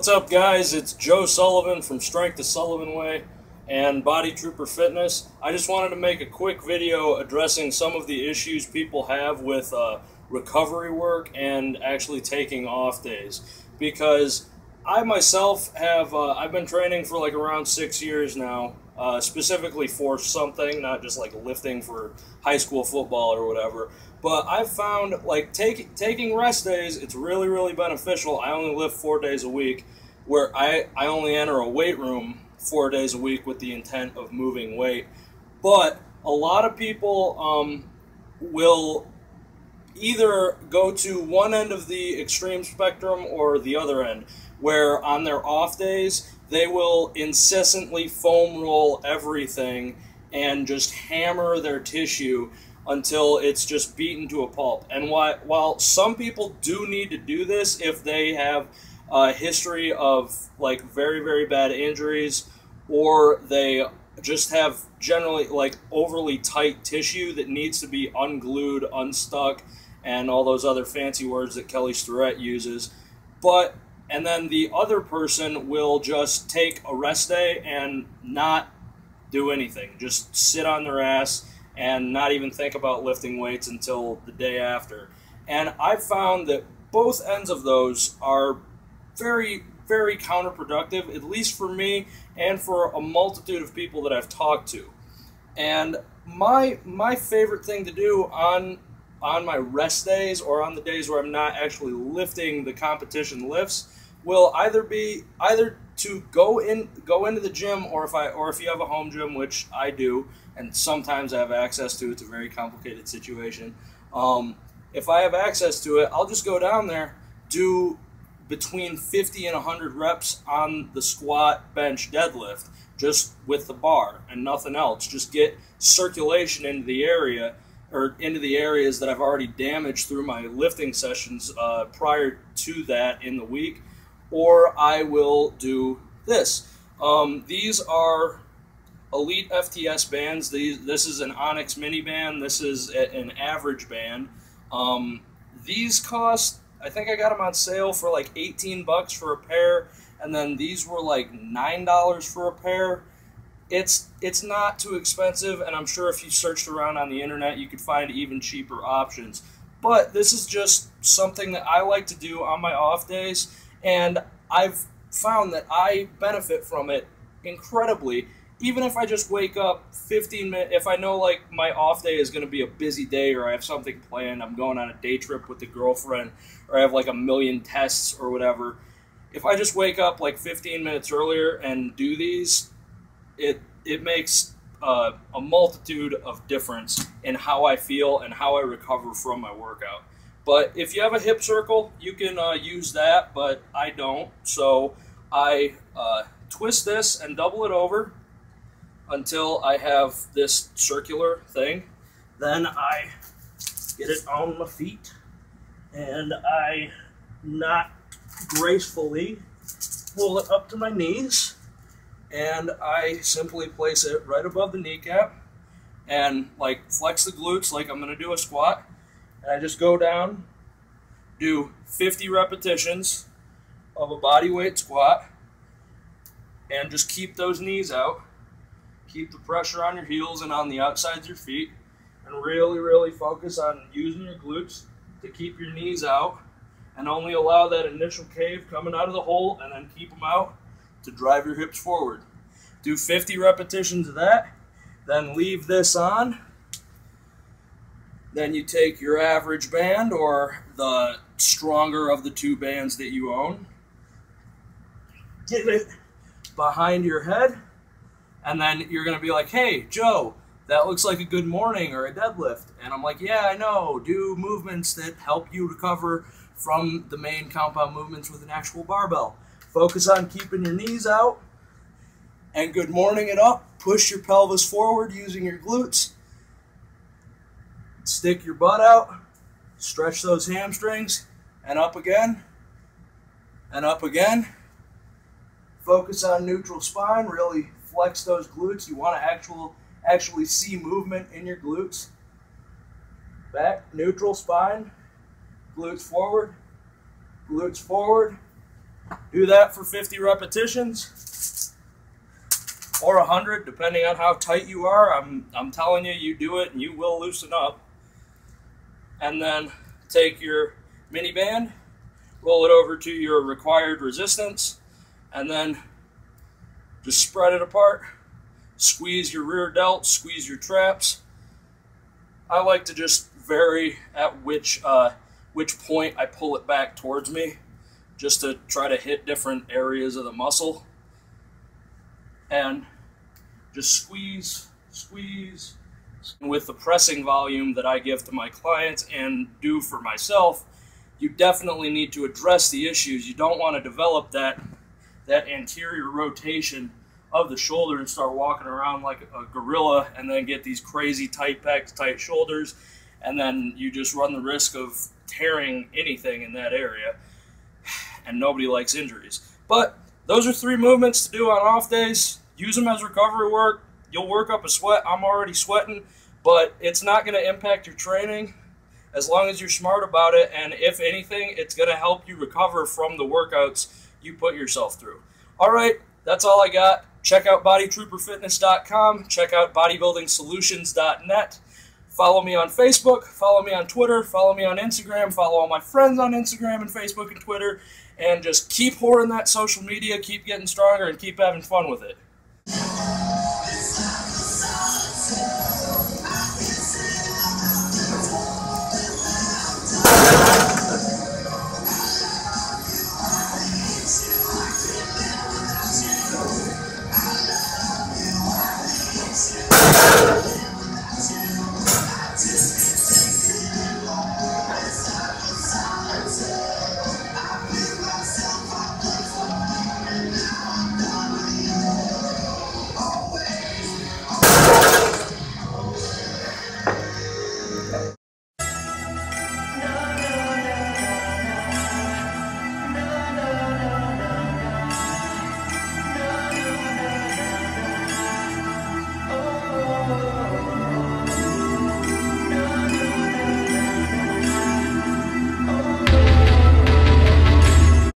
What's up, guys? It's Joe Sullivan from Strength to Sullivan Way and Body Trooper Fitness. I just wanted to make a quick video addressing some of the issues people have with recovery work and actually taking off days. Because I myself have, I've been training for like around 6 years now, specifically for something, not just like lifting for high school football or whatever. But I've found like taking rest days, it's really, really beneficial. I only lift 4 days a week, where I only enter a weight room 4 days a week with the intent of moving weight. But a lot of people will either go to one end of the extreme spectrum or the other end, where on their off days, they will incessantly foam roll everything and just hammer their tissue until it's just beaten to a pulp. And while some people do need to do this if they have a history of like very, very bad injuries, or they just have generally like overly tight tissue that needs to be unglued, unstuck, and all those other fancy words that Kelly Starrett uses. And then the other person will just take a rest day and not do anything. Just sit on their ass and not even think about lifting weights until the day after. And I've found that both ends of those are very, very counterproductive, at least for me and for a multitude of people that I've talked to. And my favorite thing to do on my rest days, or on the days where I'm not actually lifting the competition lifts, will either to go into the gym, or if you have a home gym, which I do, and sometimes I have access to. It's a very complicated situation. If I have access to it, I'll just go down there, do between 50 and 100 reps on the squat, bench, deadlift, just with the bar and nothing else. Just get circulation into the area, or into the areas that I've already damaged through my lifting sessions prior to that in the week. Or I will do this. These are Elite FTS bands. This is an Onyx mini band. This is an average band. These cost, I think I got them on sale for like 18 bucks for a pair, and then these were like $9 for a pair. It's not too expensive, and I'm sure if you searched around on the internet, you could find even cheaper options. But this is just something that I like to do on my off days, and I've found that I benefit from it incredibly. Even if I just wake up 15 minutes, if I know like my off day is going to be a busy day, or I have something planned, I'm going on a day trip with the girlfriend, or I have like a million tests or whatever, if I just wake up like 15 minutes earlier and do these, it makes a multitude of difference in how I feel and how I recover from my workout. But if you have a hip circle, you can use that, but I don't. So I twist this and double it over until I have this circular thing. Then I get it on my feet, and I not gracefully pull it up to my knees, and I simply place it right above the kneecap and like flex the glutes like I'm gonna do a squat. And I just go down, do 50 repetitions of a body weight squat, and just keep those knees out. Keep the pressure on your heels and on the outsides of your feet, and really, really focus on using your glutes to keep your knees out, and only allow that initial cave coming out of the hole, and then keep them out to drive your hips forward. Do 50 repetitions of that, then leave this on. Then you take your average band, or the stronger of the two bands that you own, get it behind your head, and then you're going to be like, hey, Joe, that looks like a good morning or a deadlift. And I'm like, yeah, I know. Do movements that help you recover from the main compound movements with an actual barbell. Focus on keeping your knees out and good morning it up. Push your pelvis forward using your glutes. Stick your butt out. Stretch those hamstrings, and up again, and up again. Focus on neutral spine. Really flex those glutes. You want to actually see movement in your glutes. Back, neutral spine, glutes forward, Do that for 50 repetitions or 100, depending on how tight you are. I'm telling you, you do it and you will loosen up. And then take your mini band, roll it over to your required resistance, and then just spread it apart. Squeeze your rear delt, squeeze your traps. I like to just vary at which point I pull it back towards me, just to try to hit different areas of the muscle. And just squeeze, squeeze. With the pressing volume that I give to my clients and do for myself, you definitely need to address the issues. You don't want to develop that anterior rotation of the shoulder and start walking around like a gorilla and then get these crazy tight pecs, tight shoulders, and then you just run the risk of tearing anything in that area, and nobody likes injuries. But those are 3 movements to do on off days. Use them as recovery work. You'll work up a sweat. I'm already sweating, but it's not going to impact your training as long as you're smart about it, and if anything, it's going to help you recover from the workouts you put yourself through. All right, that's all I got. Check out bodytrooperfitness.com. Check out bodybuildingsolutions.net. Follow me on Facebook. Follow me on Twitter. Follow me on Instagram. Follow all my friends on Instagram and Facebook and Twitter. And just keep whoring that social media, keep getting stronger, and keep having fun with it.